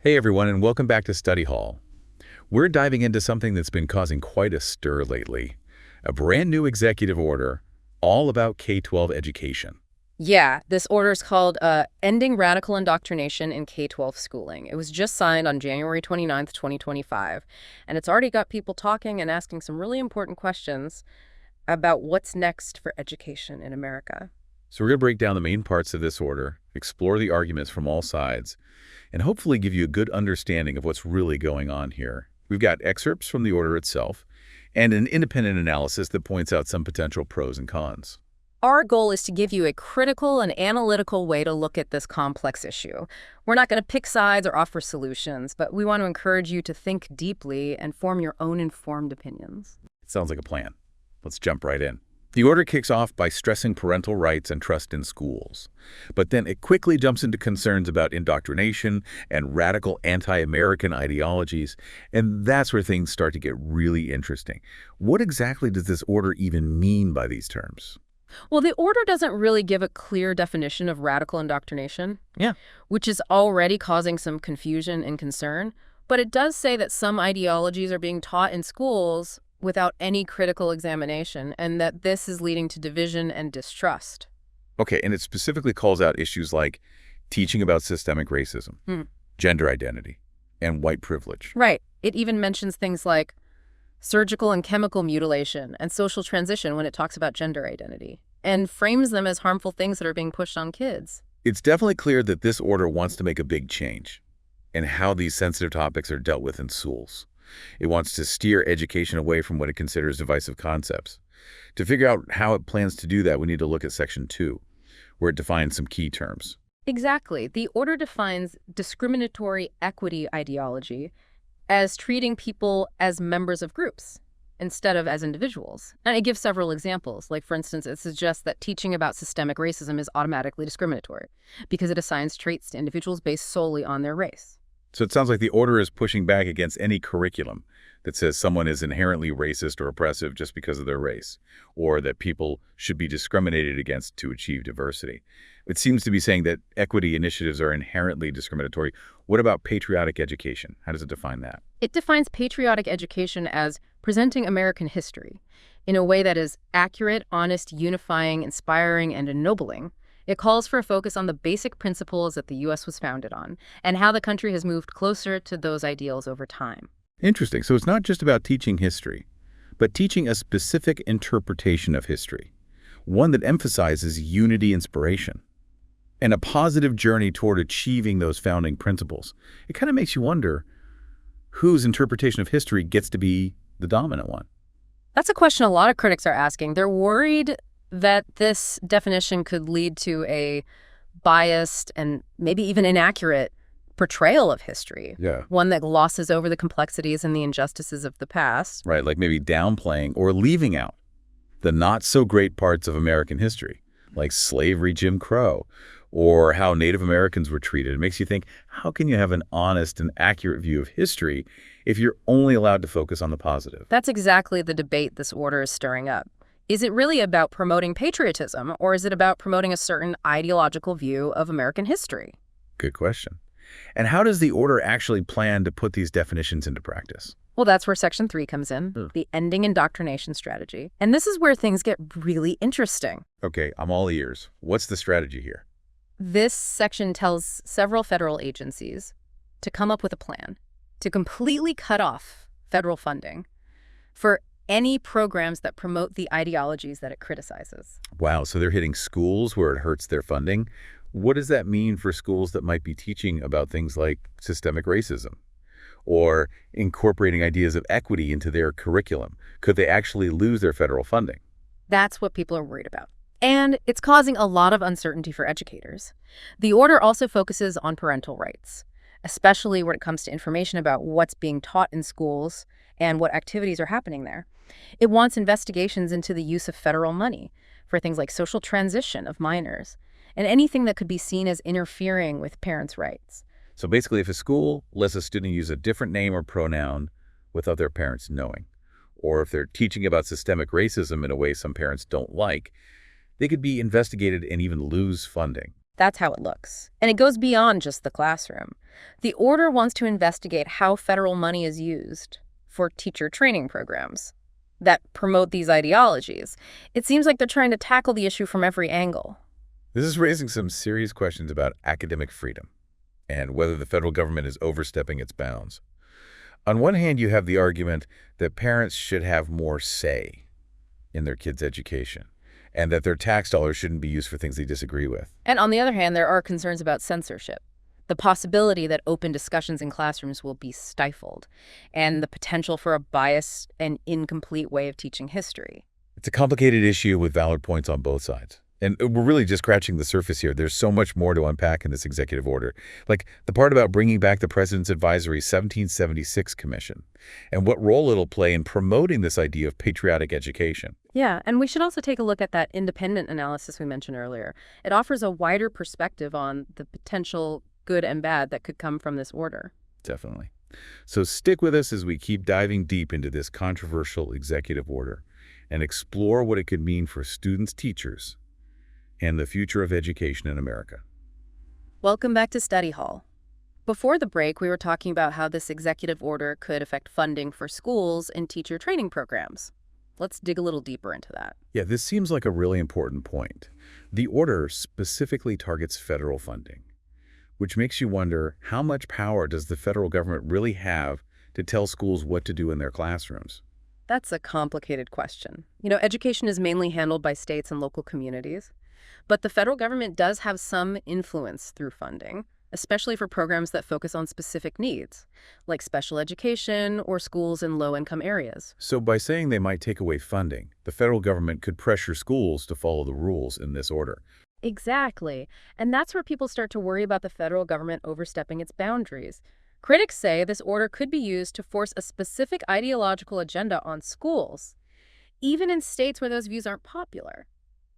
Hey everyone, and welcome back to Study Hall. We're diving into something that's been causing quite a stir lately. A brand new executive order all about K-12 education. Yeah, this order is called Ending Radical Indoctrination in K-12 Schooling. It was just signed on January 29th, 2025, and it's already got people talking and asking some really important questions about what's next for education in America. So we're going to break down the main parts of this order, explore the arguments from all sides, and hopefully give you a good understanding of what's really going on here. We've got excerpts from the order itself and an independent analysis that points out some potential pros and cons. Our goal is to give you a critical and analytical way to look at this complex issue. We're not going to pick sides or offer solutions, but we want to encourage you to think deeply and form your own informed opinions. It sounds like a plan. Let's jump right in. The order kicks off by stressing parental rights and trust in schools. But then it quickly jumps into concerns about indoctrination and radical anti-American ideologies, and that's where things start to get really interesting. What exactly does this order even mean by these terms? Well, the order doesn't really give a clear definition of radical indoctrination, Yeah. which is already causing some confusion and concern. But it does say that some ideologies are being taught in schools without any critical examination, and that this is leading to division and distrust. Okay, and it specifically calls out issues like teaching about systemic racism, gender identity, and white privilege. Right. It even mentions things like surgical and chemical mutilation and social transition when it talks about gender identity, and frames them as harmful things that are being pushed on kids. It's definitely clear that this order wants to make a big change in how these sensitive topics are dealt with in schools. It wants to steer education away from what it considers divisive concepts. To figure out how it plans to do that, we need to look at Section 2, where it defines some key terms. Exactly. The order defines discriminatory equity ideology as treating people as members of groups instead of as individuals. And it gives several examples. Like, for instance, it suggests that teaching about systemic racism is automatically discriminatory because it assigns traits to individuals based solely on their race. So it sounds like the order is pushing back against any curriculum that says someone is inherently racist or oppressive just because of their race, or that people should be discriminated against to achieve diversity. It seems to be saying that equity initiatives are inherently discriminatory. What about patriotic education? How does it define that? It defines patriotic education as presenting American history in a way that is accurate, honest, unifying, inspiring, and ennobling. It calls for a focus on the basic principles that the U.S. was founded on and how the country has moved closer to those ideals over time. Interesting. So it's not just about teaching history, but teaching a specific interpretation of history, one that emphasizes unity inspiration and a positive journey toward achieving those founding principles. It kind of makes you wonder whose interpretation of history gets to be the dominant one. That's a question a lot of critics are asking. They're worried that this definition could lead to a biased and maybe even inaccurate portrayal of history. Yeah. One that glosses over the complexities and the injustices of the past. Right, like maybe downplaying or leaving out the not-so-great parts of American history, like slavery, Jim Crow, or how Native Americans were treated. It makes you think, how can you have an honest and accurate view of history if you're only allowed to focus on the positive? That's exactly the debate this order is stirring up. Is it really about promoting patriotism, or is it about promoting a certain ideological view of American history? Good question. And how does the order actually plan to put these definitions into practice? Well, that's where Section 3 comes in, the Ending Indoctrination Strategy. And this is where things get really interesting. Okay, I'm all ears. What's the strategy here? This section tells several federal agencies to come up with a plan to completely cut off federal funding for any programs that promote the ideologies that it criticizes. Wow, so they're hitting schools where it hurts their funding. What does that mean for schools that might be teaching about things like systemic racism or incorporating ideas of equity into their curriculum? Could they actually lose their federal funding? That's what people are worried about. And it's causing a lot of uncertainty for educators. The order also focuses on parental rights, especially when it comes to information about what's being taught in schools and what activities are happening there. It wants investigations into the use of federal money for things like social transition of minors and anything that could be seen as interfering with parents' rights. So basically, if a school lets a student use a different name or pronoun without their parents knowing, or if they're teaching about systemic racism in a way some parents don't like, they could be investigated and even lose funding. That's how it looks. And it goes beyond just the classroom. The order wants to investigate how federal money is used for teacher training programs that promote these ideologies. It seems like they're trying to tackle the issue from every angle. This is raising some serious questions about academic freedom and whether the federal government is overstepping its bounds. On one hand, you have the argument that parents should have more say in their kids' education and that their tax dollars shouldn't be used for things they disagree with. And on the other hand, there are concerns about censorship, the possibility that open discussions in classrooms will be stifled, and the potential for a biased and incomplete way of teaching history. It's a complicated issue with valid points on both sides. And we're really just scratching the surface here. There's so much more to unpack in this executive order. Like the part about bringing back the President's Advisory 1776 Commission and what role it'll play in promoting this idea of patriotic education. Yeah, and we should also take a look at that independent analysis we mentioned earlier. It offers a wider perspective on the potential good and bad that could come from this order. Definitely. So stick with us as we keep diving deep into this controversial executive order and explore what it could mean for students, teachers, and the future of education in America. Welcome back to Study Hall. Before the break, we were talking about how this executive order could affect funding for schools and teacher training programs. Let's dig a little deeper into that. Yeah, this seems like a really important point. The order specifically targets federal funding, which makes you wonder, how much power does the federal government really have to tell schools what to do in their classrooms? That's a complicated question. Education is mainly handled by states and local communities. But the federal government does have some influence through funding, especially for programs that focus on specific needs, like special education or schools in low-income areas. So by saying they might take away funding, the federal government could pressure schools to follow the rules in this order. Exactly. And that's where people start to worry about the federal government overstepping its boundaries. Critics say this order could be used to force a specific ideological agenda on schools, even in states where those views aren't popular.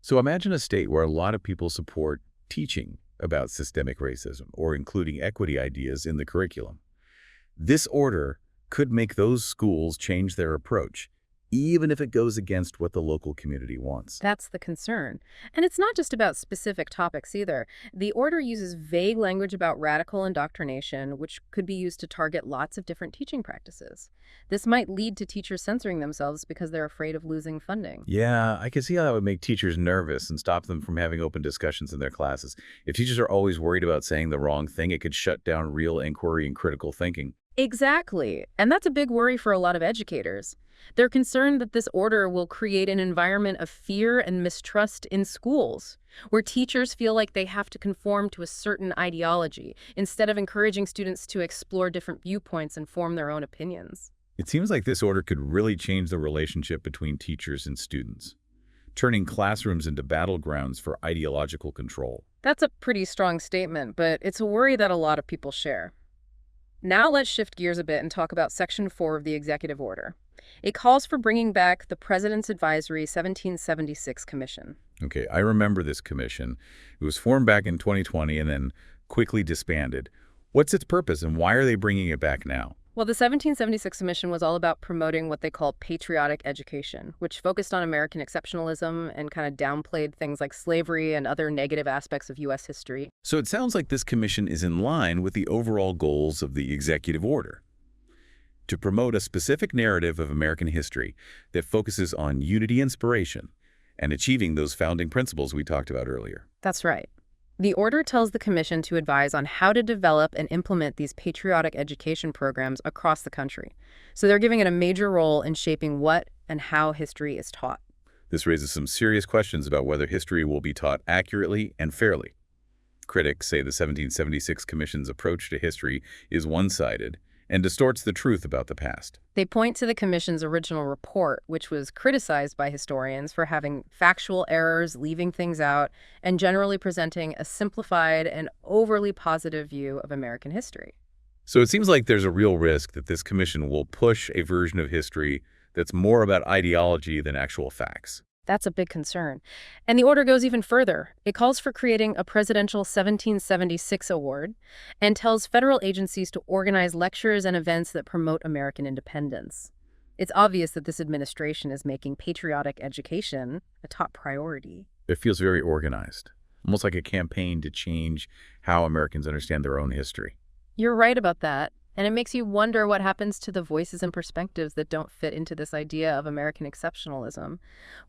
So imagine a state where a lot of people support teaching about systemic racism or including equity ideas in the curriculum. This order could make those schools change their approach, even if it goes against what the local community wants. That's the concern. And it's not just about specific topics either. The order uses vague language about radical indoctrination, which could be used to target lots of different teaching practices. This might lead to teachers censoring themselves because they're afraid of losing funding. Yeah, I can see how that would make teachers nervous and stop them from having open discussions in their classes. If teachers are always worried about saying the wrong thing, it could shut down real inquiry and critical thinking. Exactly. And that's a big worry for a lot of educators. They're concerned that this order will create an environment of fear and mistrust in schools, where teachers feel like they have to conform to a certain ideology, instead of encouraging students to explore different viewpoints and form their own opinions. It seems like this order could really change the relationship between teachers and students, turning classrooms into battlegrounds for ideological control. That's a pretty strong statement, but it's a worry that a lot of people share. Now let's shift gears a bit and talk about Section 4 of the Executive Order. It calls for bringing back the President's Advisory 1776 Commission. Okay, I remember this commission. It was formed back in 2020 and then quickly disbanded. What's its purpose and why are they bringing it back now? Well, the 1776 Commission was all about promoting what they call patriotic education, which focused on American exceptionalism and kind of downplayed things like slavery and other negative aspects of U.S. history. So it sounds like this commission is in line with the overall goals of the executive order, to promote a specific narrative of American history that focuses on unity inspiration and achieving those founding principles we talked about earlier. That's right. The order tells the Commission to advise on how to develop and implement these patriotic education programs across the country. So they're giving it a major role in shaping what and how history is taught. This raises some serious questions about whether history will be taught accurately and fairly. Critics say the 1776 Commission's approach to history is one-sided and distorts the truth about the past. They point to the Commission's original report, which was criticized by historians for having factual errors, leaving things out, and generally presenting a simplified and overly positive view of American history. So it seems like there's a real risk that this commission will push a version of history that's more about ideology than actual facts. That's a big concern. And the order goes even further. It calls for creating a Presidential 1776 Award and tells federal agencies to organize lectures and events that promote American independence. It's obvious that this administration is making patriotic education a top priority. It feels very organized, almost like a campaign to change how Americans understand their own history. You're right about that. And it makes you wonder what happens to the voices and perspectives that don't fit into this idea of American exceptionalism.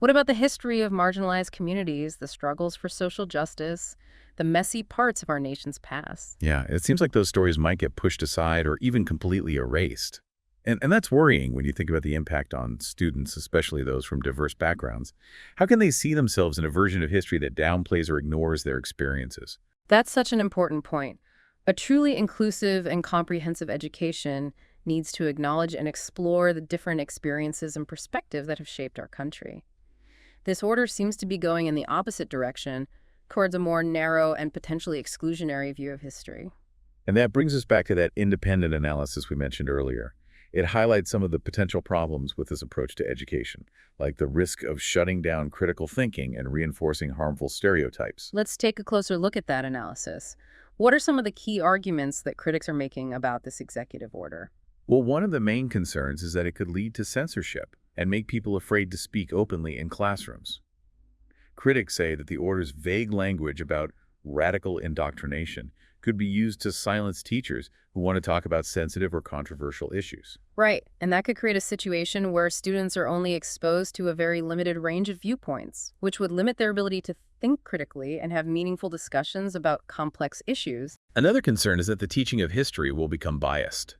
What about the history of marginalized communities, the struggles for social justice, the messy parts of our nation's past? Yeah, it seems like those stories might get pushed aside or even completely erased. And that's worrying when you think about the impact on students, especially those from diverse backgrounds. How can they see themselves in a version of history that downplays or ignores their experiences? That's such an important point. A truly inclusive and comprehensive education needs to acknowledge and explore the different experiences and perspectives that have shaped our country. This order seems to be going in the opposite direction, towards a more narrow and potentially exclusionary view of history. And that brings us back to that independent analysis we mentioned earlier. It highlights some of the potential problems with this approach to education, like the risk of shutting down critical thinking and reinforcing harmful stereotypes. Let's take a closer look at that analysis. What are some of the key arguments that critics are making about this executive order? Well, one of the main concerns is that it could lead to censorship and make people afraid to speak openly in classrooms. Critics say that the order's vague language about radical indoctrination could be used to silence teachers who want to talk about sensitive or controversial issues. Right, and that could create a situation where students are only exposed to a very limited range of viewpoints, which would limit their ability to think critically and have meaningful discussions about complex issues. Another concern is that the teaching of history will become biased.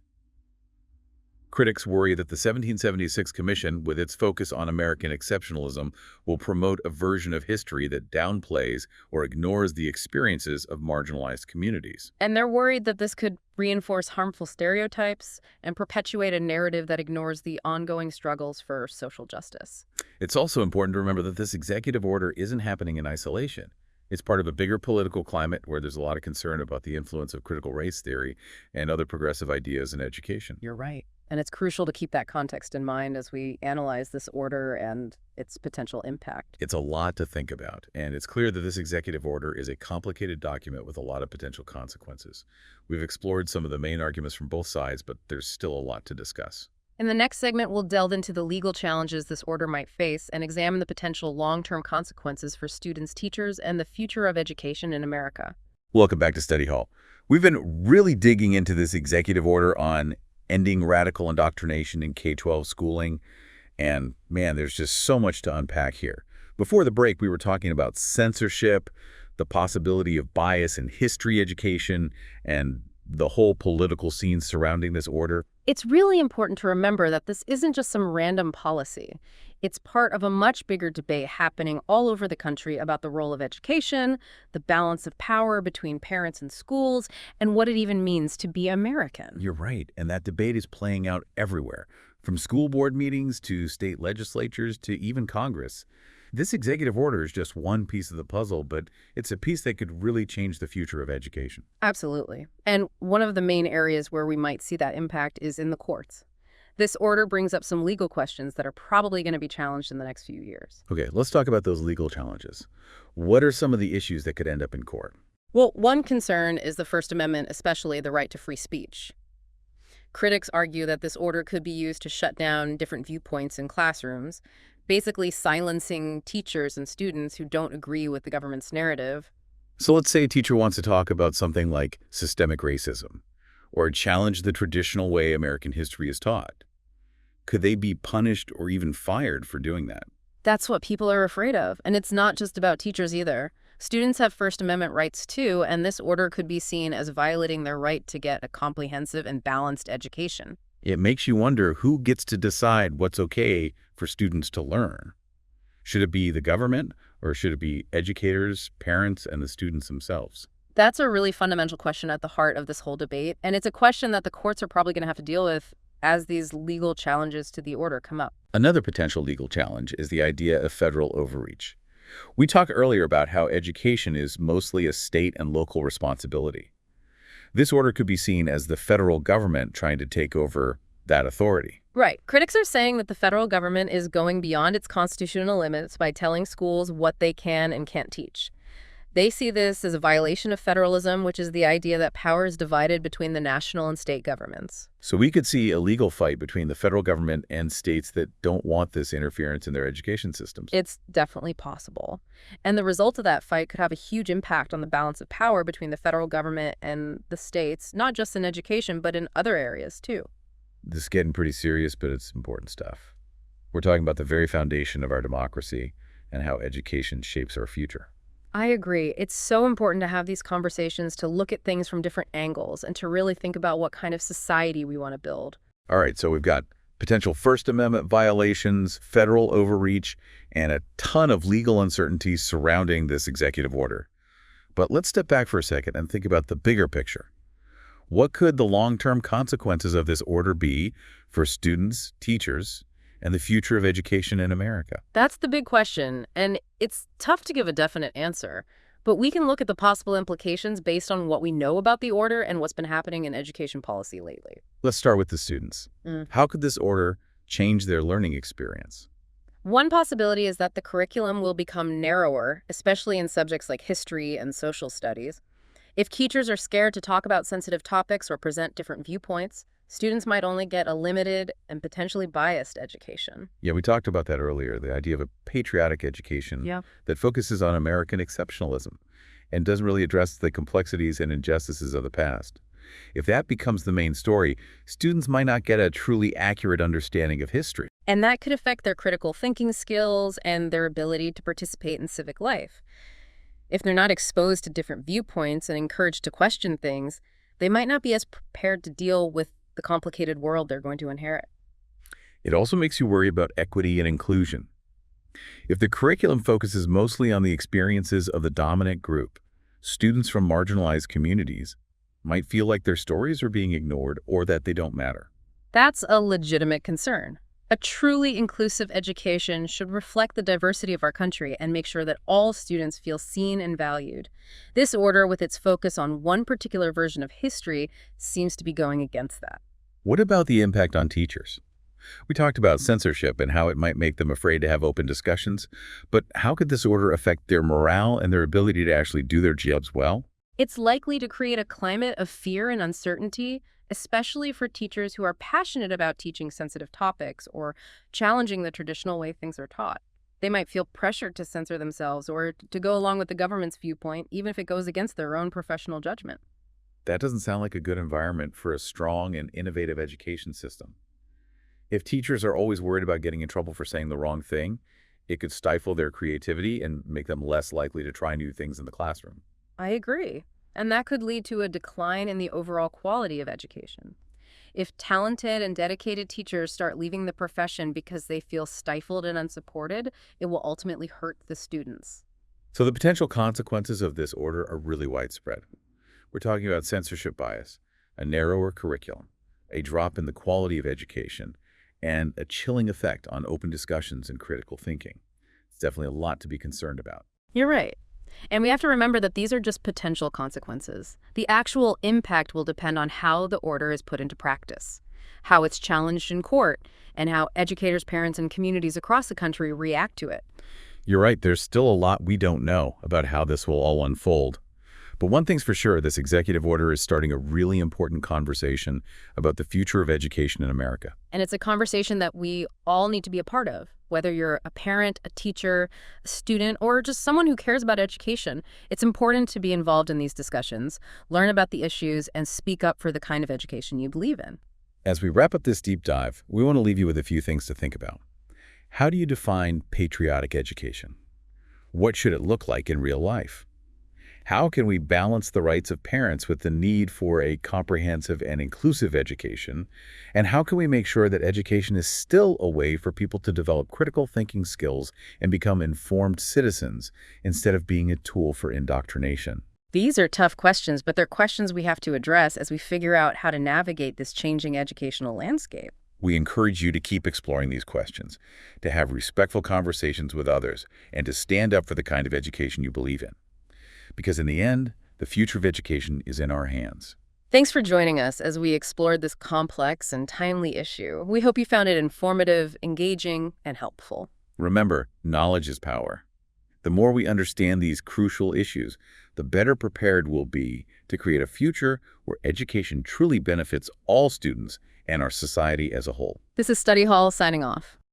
Critics worry that the 1776 Commission, with its focus on American exceptionalism, will promote a version of history that downplays or ignores the experiences of marginalized communities. And they're worried that this could reinforce harmful stereotypes and perpetuate a narrative that ignores the ongoing struggles for social justice. It's also important to remember that this executive order isn't happening in isolation. It's part of a bigger political climate where there's a lot of concern about the influence of critical race theory and other progressive ideas in education. You're right. And it's crucial to keep that context in mind as we analyze this order and its potential impact. It's a lot to think about, and it's clear that this executive order is a complicated document with a lot of potential consequences. We've explored some of the main arguments from both sides, but there's still a lot to discuss. In the next segment, we'll delve into the legal challenges this order might face and examine the potential long-term consequences for students, teachers, and the future of education in America. Welcome back to Study Hall. We've been really digging into this executive order on ending radical indoctrination in K-12 schooling, and man, there's just so much to unpack here. Before the break, we were talking about censorship, the possibility of bias in history education, and the whole political scene surrounding this order. It's really important to remember that this isn't just some random policy. It's part of a much bigger debate happening all over the country about the role of education, the balance of power between parents and schools, and what it even means to be American. You're right, and that debate is playing out everywhere, from school board meetings to state legislatures to even Congress. This executive order is just one piece of the puzzle, but it's a piece that could really change the future of education. Absolutely. And one of the main areas where we might see that impact is in the courts. This order brings up some legal questions that are probably going to be challenged in the next few years. Okay, let's talk about those legal challenges. What are some of the issues that could end up in court? Well, one concern is the First Amendment, especially the right to free speech. Critics argue that this order could be used to shut down different viewpoints in classrooms, basically silencing teachers and students who don't agree with the government's narrative. So let's say a teacher wants to talk about something like systemic racism, or challenge the traditional way American history is taught. Could they be punished or even fired for doing that? That's what people are afraid of. And it's not just about teachers either. Students have First Amendment rights too, and this order could be seen as violating their right to get a comprehensive and balanced education. It makes you wonder who gets to decide what's okay for students to learn. Should it be the government, or should it be educators, parents, and the students themselves? That's a really fundamental question at the heart of this whole debate, and it's a question that the courts are probably going to have to deal with as these legal challenges to the order come up. Another potential legal challenge is the idea of federal overreach. We talked earlier about how education is mostly a state and local responsibility. This order could be seen as the federal government trying to take over that authority. Right. Critics are saying that the federal government is going beyond its constitutional limits by telling schools what they can and can't teach. They see this as a violation of federalism, which is the idea that power is divided between the national and state governments. So we could see a legal fight between the federal government and states that don't want this interference in their education systems. It's definitely possible. And the result of that fight could have a huge impact on the balance of power between the federal government and the states, not just in education, but in other areas too. This is getting pretty serious, but it's important stuff. We're talking about the very foundation of our democracy and how education shapes our future. I agree. It's so important to have these conversations, to look at things from different angles, and to really think about what kind of society we want to build. All right, so we've got potential First Amendment violations, federal overreach, and a ton of legal uncertainties surrounding this executive order. But let's step back for a second and think about the bigger picture. What could the long-term consequences of this order be for students, teachers, and the future of education in America? That's the big question, and it's tough to give a definite answer. But we can look at the possible implications based on what we know about the order and what's been happening in education policy lately. Let's start with the students. How could this order change their learning experience? One possibility is that the curriculum will become narrower, especially in subjects like history and social studies. If teachers are scared to talk about sensitive topics or present different viewpoints, students might only get a limited and potentially biased education. Yeah, we talked about that earlier, the idea of a patriotic education that focuses on American exceptionalism and doesn't really address the complexities and injustices of the past. If that becomes the main story, students might not get a truly accurate understanding of history. And that could affect their critical thinking skills and their ability to participate in civic life. If they're not exposed to different viewpoints and encouraged to question things, they might not be as prepared to deal with the complicated world they're going to inherit. It also makes you worry about equity and inclusion. If the curriculum focuses mostly on the experiences of the dominant group, students from marginalized communities might feel like their stories are being ignored or that they don't matter. That's a legitimate concern. A truly inclusive education should reflect the diversity of our country and make sure that all students feel seen and valued. This order, with its focus on one particular version of history, seems to be going against that. What about the impact on teachers? We talked about censorship and how it might make them afraid to have open discussions, but how could this order affect their morale and their ability to actually do their jobs well? It's likely to create a climate of fear and uncertainty, especially for teachers who are passionate about teaching sensitive topics or challenging the traditional way things are taught. They might feel pressured to censor themselves or to go along with the government's viewpoint, even if it goes against their own professional judgment. That doesn't sound like a good environment for a strong and innovative education system. If teachers are always worried about getting in trouble for saying the wrong thing, it could stifle their creativity and make them less likely to try new things in the classroom. I agree. And that could lead to a decline in the overall quality of education. If talented and dedicated teachers start leaving the profession because they feel stifled and unsupported, it will ultimately hurt the students. So the potential consequences of this order are really widespread. We're talking about censorship bias, a narrower curriculum, a drop in the quality of education, and a chilling effect on open discussions and critical thinking. It's definitely a lot to be concerned about. You're right. And we have to remember that these are just potential consequences. The actual impact will depend on how the order is put into practice, how it's challenged in court, and how educators, parents, and communities across the country react to it. You're right, there's still a lot we don't know about how this will all unfold. But one thing's for sure, this executive order is starting a really important conversation about the future of education in America. And it's a conversation that we all need to be a part of. Whether you're a parent, a teacher, a student, or just someone who cares about education, it's important to be involved in these discussions, learn about the issues, and speak up for the kind of education you believe in. As we wrap up this deep dive, we want to leave you with a few things to think about. How do you define patriotic education? What should it look like in real life? How can we balance the rights of parents with the need for a comprehensive and inclusive education? And how can we make sure that education is still a way for people to develop critical thinking skills and become informed citizens instead of being a tool for indoctrination? These are tough questions, but they're questions we have to address as we figure out how to navigate this changing educational landscape. We encourage you to keep exploring these questions, to have respectful conversations with others, and to stand up for the kind of education you believe in. Because in the end, the future of education is in our hands. Thanks for joining us as we explored this complex and timely issue. We hope you found it informative, engaging, and helpful. Remember, knowledge is power. The more we understand these crucial issues, the better prepared we'll be to create a future where education truly benefits all students and our society as a whole. This is Study Hall signing off.